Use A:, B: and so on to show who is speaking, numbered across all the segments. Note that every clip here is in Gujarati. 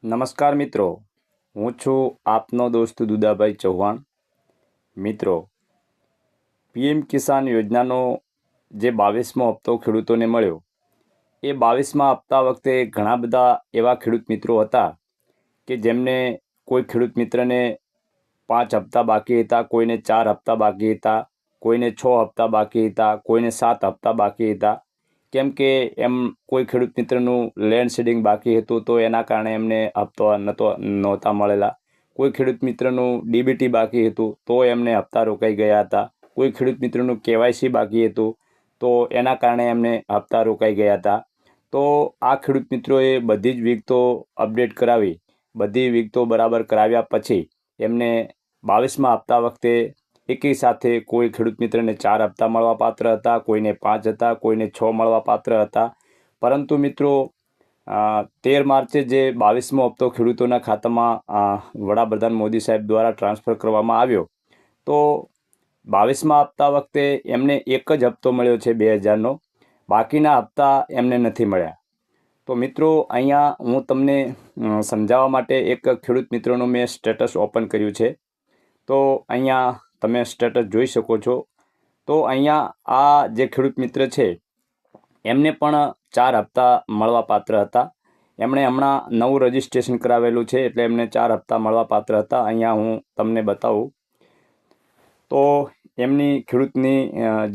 A: નમસ્કાર મિત્રો, હું છું આપનો દોસ્ત દુદાભાઈ ચૌહાણ. મિત્રો, પીએમ કિસાન યોજનાનો જે 22મો હપ્તો ખેડૂતોને મળ્યો, એ 22મા હપ્તા વખતે ઘણા બધા એવા ખેડૂત મિત્રો હતા કે જેમને કોઈ ખેડૂત મિત્રને 5 હપ્તા બાકી હતા, કોઈને 4 હપ્તા બાકી હતા, કોઈને 6 હપ્તા બાકી હતા, કોઈને 7 હપ્તા બાકી હતા. કેમ કે એમ કોઈ ખેડૂત મિત્રનું લેન્ડ સીડિંગ બાકી હતું તો એના કારણે એમને હપ્તા નહોતા મળેલા. કોઈ ખેડૂત મિત્રનું ડીબીટી બાકી હતું તો એમને હપ્તા રોકાઈ ગયા હતા. કોઈ ખેડૂત મિત્રનું કેવાયસી બાકી હતું તો એના કારણે એમને હપ્તા રોકાઈ ગયા હતા. તો આ ખેડૂત મિત્રોએ બધી જ વિગતો અપડેટ કરાવી, બધી વિગતો બરાબર કરાવ્યા પછી એમને 22મા હપ્તા વખતે એકી સાથે કોઈ ખેડૂત મિત્રને 4 હપ્તા મળવાપાત્ર હતા, કોઈને 5 હતા, કોઈને 6 મળવાપાત્ર હતા. પરંતુ મિત્રો, 13 માર્ચે જે 22મો હપ્તો ખેડૂતોના ખાતામાં વડાપ્રધાન મોદી સાહેબ દ્વારા ટ્રાન્સફર કરવામાં આવ્યો, તો 22મા હપ્તા વખતે એમને એક જ હપ્તો મળ્યો છે 2000નો, બાકીના હપ્તા એમને નથી મળ્યા. તો મિત્રો, અહીંયા હું તમને સમજાવવા માટે એક ખેડૂત મિત્રોનું મેં સ્ટેટસ ઓપન કર્યું છે. તો અહીંયા તમે સ્ટેટસ જોઈ શકો છો. તો અહીંયા આ જે ખેડૂત મિત્ર છે એમને પણ 4 હપ્તા મળવાપાત્ર હતા. એમણે હમણાં નવું રજિસ્ટ્રેશન કરાવેલું છે એટલે એમને 4 હપ્તા મળવાપાત્ર હતા. અહીંયા હું તમને બતાવું તો એમની ખેડૂતની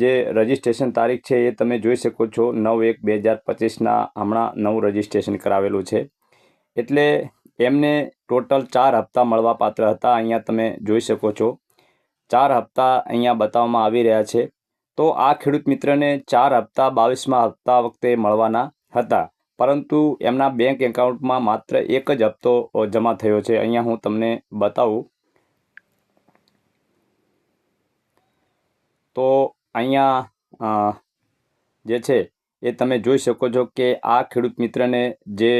A: જે રજિસ્ટ્રેશન તારીખ છે એ તમે જોઈ શકો છો, 9/1/2025ના હમણાં નવું રજિસ્ટ્રેશન કરાવેલું છે. એટલે એમને ટોટલ 4 હપ્તા મળવાપાત્ર હતા. અહીંયા તમે જોઈ શકો છો 4 હપ્તા અહીંયા બતાવવામાં આવી રહ્યા છે. તો આ ખેડૂત મિત્રને 4 હપ્તા 22મા હપ્તા વખતે મળવાના હતા, પરંતુ એમના બેંક એકાઉન્ટમાં માત્ર એક જ હપ્તો જમા થયો છે. અહીંયા હું તમને બતાવું તો અહીંયા જે છે એ તમે જોઈ શકો છો કે આ ખેડૂત મિત્રને જે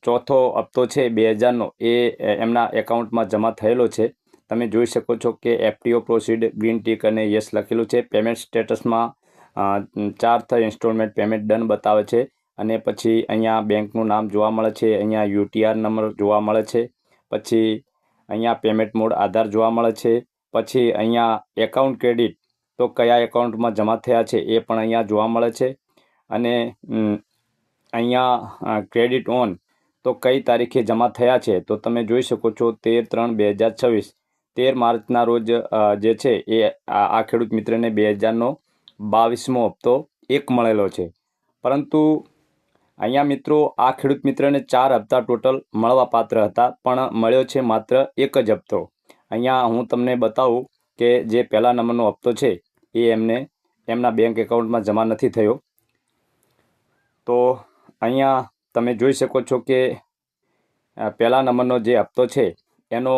A: ચોથો હપ્તો છે 2000નો એ એમના એકાઉન્ટમાં જમા થયેલો છે. તમે જોઈ શકો છો કે એફટીઓ પ્રોસીડ, ગ્રીન ટીક અને યસ લખેલું છે. પેમેન્ટ સ્ટેટસમાં 4th ઇન્સ્ટોલમેન્ટ પેમેન્ટ ડન બતાવે છે. અને પછી અહીંયા બેંકનું નામ જોવા મળે છે, અહીંયા યુટીઆર નંબર જોવા મળે છે, પછી અહીંયા પેમેન્ટ મોડ આધાર જોવા મળે છે, પછી અહીંયા એકાઉન્ટ ક્રેડિટ તો કયા એકાઉન્ટમાં જમા થયા છે એ પણ અહીંયા જોવા મળે છે. અને અહીંયા ક્રેડિટ ઓન તો કઈ તારીખે જમા થયા છે તો તમે જોઈ શકો છો 13/3/2026, 13 માર્ચના રોજ જે છે એ આ ખેડૂત મિત્રને 2000નો 22મો હપ્તો એક મળેલો છે. પરંતુ અહીંયા મિત્રો, આ ખેડૂત મિત્રને 4 હપ્તા ટોટલ મળવાપાત્ર હતા, પણ મળ્યો છે માત્ર એક જ હપ્તો. અહીંયા હું તમને બતાવું કે જે પહેલા નંબરનો હપ્તો છે એ એમને એમના બેંક એકાઉન્ટમાં જમા નથી થયો. તો અહીંયા તમે જોઈ શકો છો કે પહેલા નંબરનો જે હપ્તો છે એનો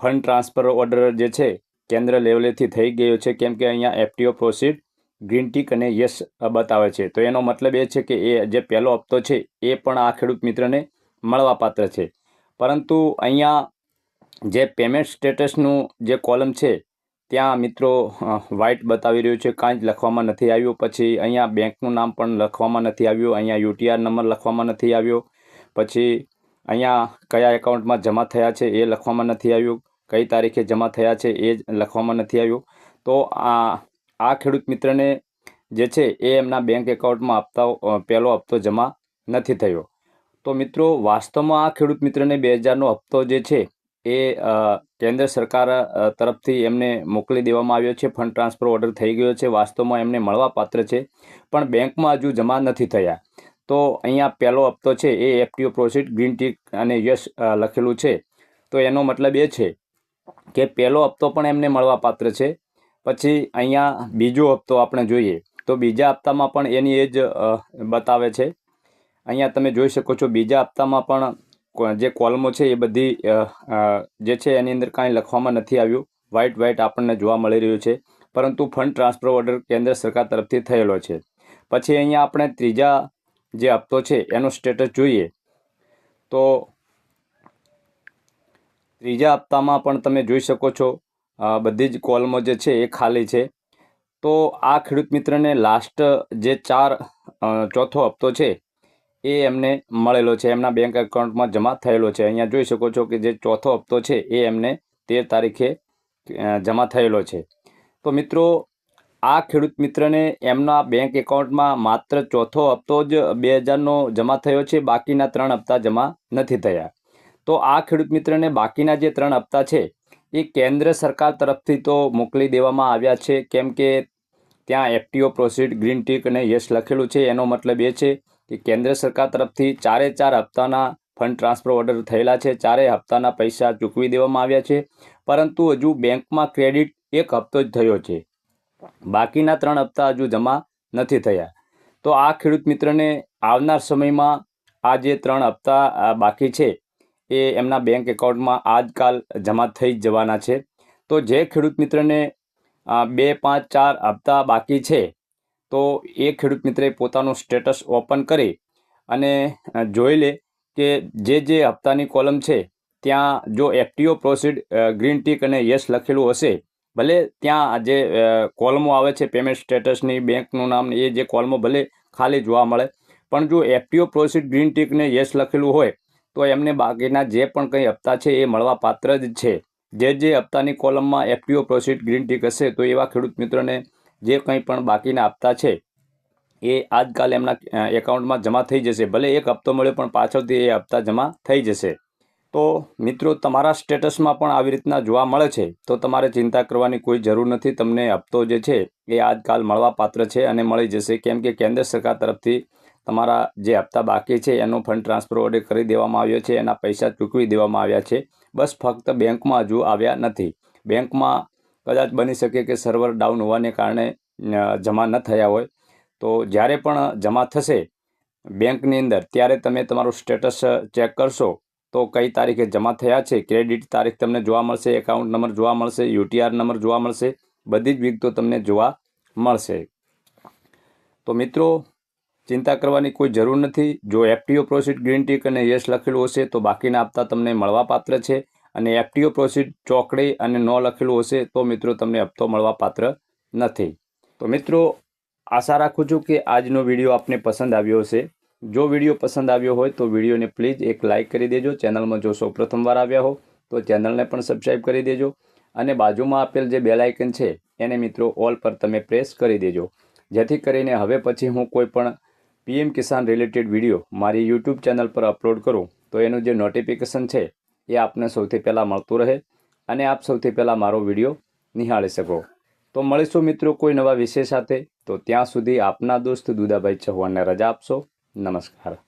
A: ફંડ ટ્રાન્સફર ઓર્ડર જે છે કેન્દ્ર લેવલેથી થઈ ગયો છે. કેમ કે અહીંયા એફટીઓ પ્રોસીડ, ગ્રીન ટીક અને યસ બતાવે છે. તો એનો મતલબ એ છે કે એ જે પહેલો હપ્તો છે એ પણ આ ખેડૂત મિત્રને મળવાપાત્ર છે. પરંતુ અહીંયા જે પેમેન્ટ સ્ટેટસનું જે કોલમ છે ત્યાં મિત્રો વ્હાઇટ બતાવી રહ્યું છે, કાંઈ જ લખવામાં નથી આવ્યું. પછી અહીંયા બેંકનું નામ પણ લખવામાં નથી આવ્યું, અહીંયા યુટીઆર નંબર લખવામાં નથી આવ્યો, પછી અહીંયા કયા એકાઉન્ટમાં જમા થયા છે એ લખવામાં નથી આવ્યું, કઈ તારીખે જમા થયા છે એ લખવામાં નથી આવ્યું. તો આ ખેડૂત મિત્રને જે છે એ એમના બેંક એકાઉન્ટમાં પહેલો હપ્તો જમા નથી થયો. તો મિત્રો, વાસ્તવમાં આ ખેડૂત મિત્રને 2000નો હપ્તો જે છે એ કેન્દ્ર સરકાર તરફથી એમને મોકલી દેવામાં આવ્યો છે. ફંડ ટ્રાન્સફર ઓર્ડર થઈ ગયો છે, વાસ્તવમાં એમને મળવાપાત્ર છે, પણ બેંકમાં હજુ જમા નથી થયા. તો અહીંયા પહેલો હપ્તો છે એ એફટીઓ પ્રોસીડ, ગ્રીન ટીક અને યસ લખેલું છે. તો એનો મતલબ એ છે કે પહેલો હપ્તો પણ એમને મળવાપાત્ર છે. પછી અહીંયા બીજો હપ્તો આપણે જોઈએ તો બીજા હપ્તામાં પણ એની એ જ બતાવે છે. અહીંયા તમે જોઈ શકો છો બીજા હપ્તામાં પણ જે કોલમો છે એ બધી જે છે એની અંદર કાંઈ લખવામાં નથી આવ્યું, વ્હાઇટ આપણને જોવા મળી રહ્યું છે. પરંતુ ફંડ ટ્રાન્સફર ઓર્ડર કેન્દ્ર સરકાર તરફથી થયેલો છે. પછી અહીંયા આપણે ત્રીજા જે હપ્તો છે એનો સ્ટેટસ જોઈએ તો ત્રીજા હપ્તામાં પણ તમે જોઈ શકો છો બધી જ કોલમો જે છે એ ખાલી છે. તો આ ખેડૂત મિત્રને લાસ્ટ જે ચોથો હપ્તો છે એ એમને મળેલો છે, એમના બેંક એકાઉન્ટમાં જમા થયેલો છે। અહીંયા જોઈ શકો છો કે જે ચોથો હપ્તો છે એ એમને 13 તારીખે જમા થયેલો છે। તો મિત્રો, આ ખેડૂત મિત્રને એમના બેંક એકાઉન્ટમાં માત્ર ચોથો હપ્તો જ 2000નો જમા થયો છે, બાકીના 3 હપ્તા જમા નથી થયા। તો આ ખેડૂત મિત્રને બાકીના જે 3 હપ્તા છે એ કેન્દ્ર સરકાર તરફથી તો મોકલી દેવામાં આવ્યા છે, કેમ કે ત્યાં FTO પ્રોસીડ ગ્રીન ટીક અને યસ લખેલું છે। એનો મતલબ એ છે કે કેન્દ્ર સરકાર તરફથી 4 હપ્તાના ફંડ ટ્રાન્સફર ઓર્ડર થયેલા છે, 4 હપ્તાના પૈસા ચૂકવી દેવામાં આવ્યા છે, પરંતુ હજુ બેંકમાં ક્રેડિટ 1 હપ્તો જ થયો છે, બાકીના 3 હપ્તા હજુ જમા નથી થયા। તો આ ખેડૂત મિત્રને આવનાર સમયમાં આ જે 3 હપ્તા બાકી છે એ એમના બેંક એકાઉન્ટમાં આજકાલ જમા થઈ જ જવાના છે। તો જે ખેડૂત મિત્રને 2, 5, 4 હપ્તા બાકી છે તો એ ખેડૂત મિત્રે પોતાનું સ્ટેટસ ઓપન કરી અને જોઈ લે કે જે હપ્તાની કોલમ છે ત્યાં જો FTO પ્રોસીડ ગ્રીન ટીક અને યસ લખેલું હશે, ભલે ત્યાં જે કોલમો આવે છે પેમેન્ટ સ્ટેટસની, બેંકનું નામ, એ જે કોલમો ભલે ખાલી જોવા મળે, પણ જો FTO પ્રોસીડ ગ્રીન ટીક ને યસ લખેલું હોય તો એમને બાકીના જે પણ કંઈ હપ્તા છે એ મળવા પાત્ર જ છે। જે હપ્તાની કોલમમાં FTO પ્રોસીડ ગ્રીન ટીક હશે તો એવા ખેડૂત મિત્રોને જે કંઈ પણ બાકીના હપ્તા છે એ આજકાલ એમના એકાઉન્ટમાં જમા થઈ જશે। ભલે 1 હપ્તો મળ્યો પણ પાછળથી એ હપ્તા જમા થઈ જશે। તો મિત્રો, તમારા સ્ટેટસમાં પણ આવી રીતના જોવા મળે છે તો તમારે ચિંતા કરવાની કોઈ જરૂર નથી। તમને હપ્તો જે છે એ આજકાલ મળવા પાત્ર છે અને મળી જશે, કેમ કે કેન્દ્ર સરકાર તરફથી તમારા જે હપ્તા બાકી છે એનો ફંડ ટ્રાન્સફર ઓર્ડર કરી દેવામાં આવ્યો છે, એના પૈસા ચૂકવી દેવામાં આવ્યા છે। બસ ફક્ત બેંકમાં હજુ આવ્યા નથી। બેંકમાં કદાચ બની શકે કે સર્વર ડાઉન હોવાને કારણે જમા ન થયા હોય। તો જ્યારે પણ જમા થશે બેંકની અંદર ત્યારે તમે તમારું સ્ટેટસ ચેક કરશો તો કઈ તારીખે જમા થયા છે, ક્રેડિટ તારીખ તમને જોવા મળશે, એકાઉન્ટ નંબર જોવા મળશે, UTR નંબર જોવા મળશે, બધી જ વિગતો તમને જોવા મળશે। તો મિત્રો, ચિંતા કરવાની કોઈ જરૂર નથી। જો FTO પ્રોસીડ ગ્રીન ટીક અને યસ લખેલું હશે તો બાકીના હપ્તા તમને મળવા પાત્ર છે, અને FTO પ્રોસીડ ચોકડી અને નો લખેલું હશે તો મિત્રો તમને હપ્તો મળવા પાત્ર નથી। તો મિત્રો, આશા રાખું છું કે આજનો વિડીયો આપને પસંદ આવ્યો હશે। જો વિડીયો પસંદ આવ્યો હોય તો વિડીયોને પ્લીઝ એક લાઇક કરી દેજો। ચેનલમાં જો સૌ પ્રથમવાર આવ્યા હો તો ચેનલને પણ સબસ્ક્રાઈબ કરી દેજો, અને બાજુમાં આપેલ જે બેલ આઇકન છે એને મિત્રો ઓલ પર તમે પ્રેસ કરી દેજો, જેથી કરીને હવે પછી હું કોઈ પણ PM કિસાન રિલેટેડ વિડીયો મારી YouTube ચેનલ પર અપલોડ કરું તો એનું જે નોટિફિકેશન છે એ આપને સૌથી પહેલાં મળતું રહે અને આપ સૌથી પહેલાં મારો વિડીયો નિહાળી શકો। તો મળીશું મિત્રો કોઈ નવા વિષય સાથે। તો ત્યાં સુધી આપના દોસ્ત દુદાભાઈ ચૌહાણને રજા આપશો। નમસ્કાર।